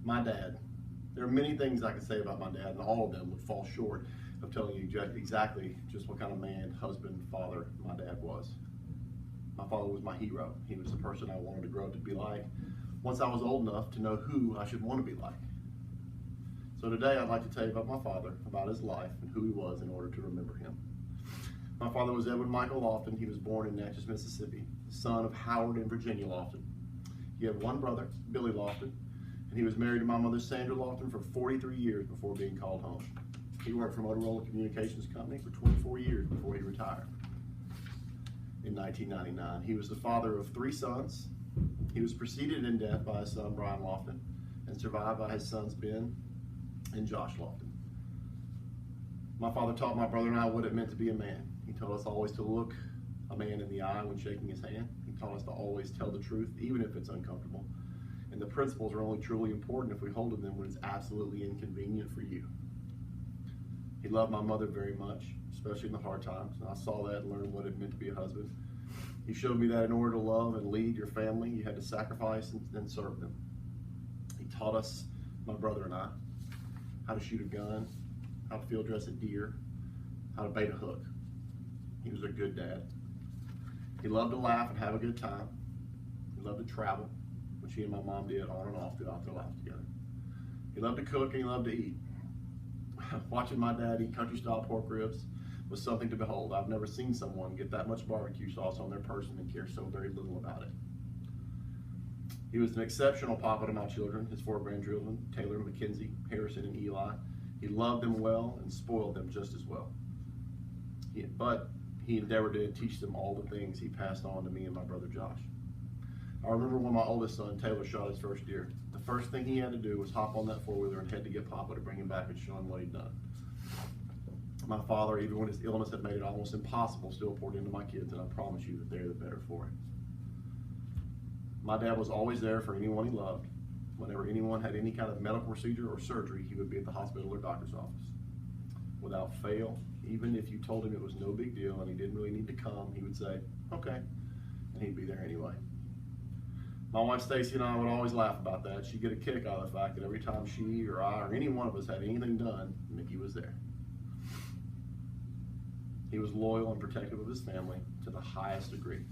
My dad. There are many things I could say about my dad, and all of them would fall short of telling you exactly just what kind of man, husband, father my dad was. My father was my hero. He was the person I wanted to grow up to be like once I was old enough to know who I should want to be like. So today I'd like to tell you about my father, about his life, and who he was in order to remember him. My father was Edwin Michael Lofton. He was born in Natchez, Mississippi, the son of Howard and Virginia Lofton. He had one brother, Billy Lofton, and he was married to my mother, Sandra Lofton, for 43 years before being called home. He worked for Motorola Communications Company for 24 years before he retired in 1999. He was the father of 3 sons. He was preceded in death by his son, Brian Lofton, and survived by his sons, Ben and Josh Lofton. My father taught my brother and I what it meant to be a man. He told us always to look a man in the eye when shaking his hand. He taught us to always tell the truth, even if it's uncomfortable. And the principles are only truly important if we hold to them when it's absolutely inconvenient for you. He loved my mother very much, especially in the hard times, and I saw that and learned what it meant to be a husband. He showed me that in order to love and lead your family, you had to sacrifice and serve them. He taught us, my brother and I, how to shoot a gun, how to field dress a deer, how to bait a hook. He was a good dad. He loved to laugh and have a good time. He loved to travel, which he and my mom did on and off throughout their lives together. He loved to cook and he loved to eat. Watching my dad eat country-style pork ribs was something to behold. I've never seen someone get that much barbecue sauce on their person and care so very little about it. He was an exceptional papa to my children, his 4 grandchildren, Taylor, Mackenzie, Harrison, and Eli. He loved them well and spoiled them just as well. But he endeavored to teach them all the things he passed on to me and my brother Josh. I remember when my oldest son, Taylor, shot his first deer. The first thing he had to do was hop on that 4-wheeler and head to get Papa to bring him back and show him what he'd done. My father, even when his illness had made it almost impossible, still poured into my kids, and I promise you that they're the better for it. My dad was always there for anyone he loved. Whenever anyone had any kind of medical procedure or surgery, he would be at the hospital or doctor's office. Without fail, even if you told him it was no big deal and he didn't really need to come, he would say, okay, and he'd be there anyway. My wife Stacy and I would always laugh about that. She'd get a kick out of the fact that every time she or I or any one of us had anything done, Mickey was there. He was loyal and protective of his family to the highest degree.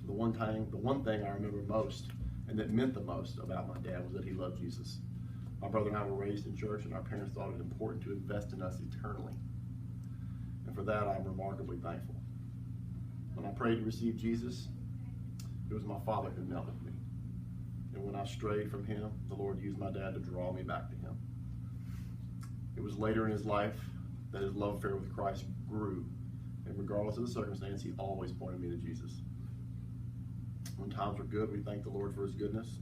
The one thing I remember most and that meant the most about my dad was that he loved Jesus. My brother and I were raised in church, and our parents thought it important to invest in us eternally. And for that, I'm remarkably thankful. When I prayed to receive Jesus, it was my father who knelt with me. And when I strayed from him, the Lord used my dad to draw me back to him. It was later in his life that his love affair with Christ grew. And regardless of the circumstance, he always pointed me to Jesus. When times were good, we thanked the Lord for his goodness.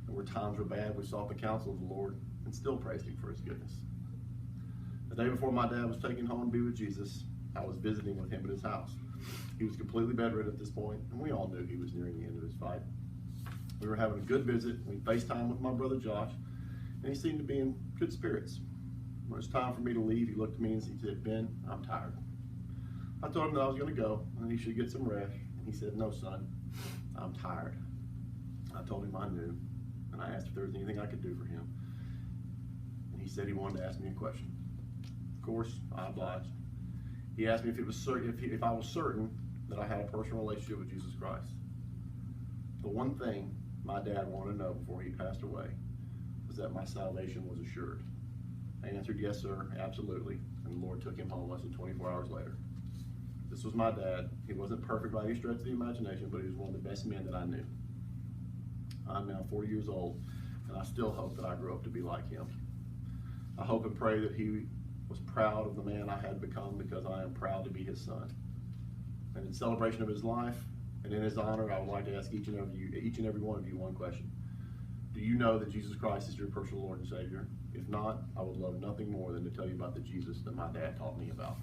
And when times were bad, we sought the counsel of the Lord and still praised him for his goodness. The day before my dad was taken home to be with Jesus, I was visiting with him at his house. He was completely bedridden at this point, and we all knew he was nearing the end of his fight. We were having a good visit. We FaceTimed with my brother Josh, and he seemed to be in good spirits. When it was time for me to leave, he looked at me and he said, Ben, I'm tired. I told him that I was going to go and he should get some rest. And he said, no, son, I'm tired. I told him I knew, and I asked if there was anything I could do for him. And he said he wanted to ask me a question. Of course, I obliged. He asked me if I was certain that I had a personal relationship with Jesus Christ. The one thing my dad wanted to know before he passed away was that my salvation was assured. I answered, yes, sir, absolutely, and the Lord took him home less than 24 hours later. This was my dad. He wasn't perfect by any stretch of the imagination, but he was one of the best men that I knew. I'm now 40 years old, and I still hope that I grow up to be like him. I hope and pray that he was proud of the man I had become, because I am proud to be his son. And in celebration of his life and in his honor, I would like to ask each and every one of you one question. Do you know that Jesus Christ is your personal Lord and Savior? If not, I would love nothing more than to tell you about the Jesus that my dad taught me about.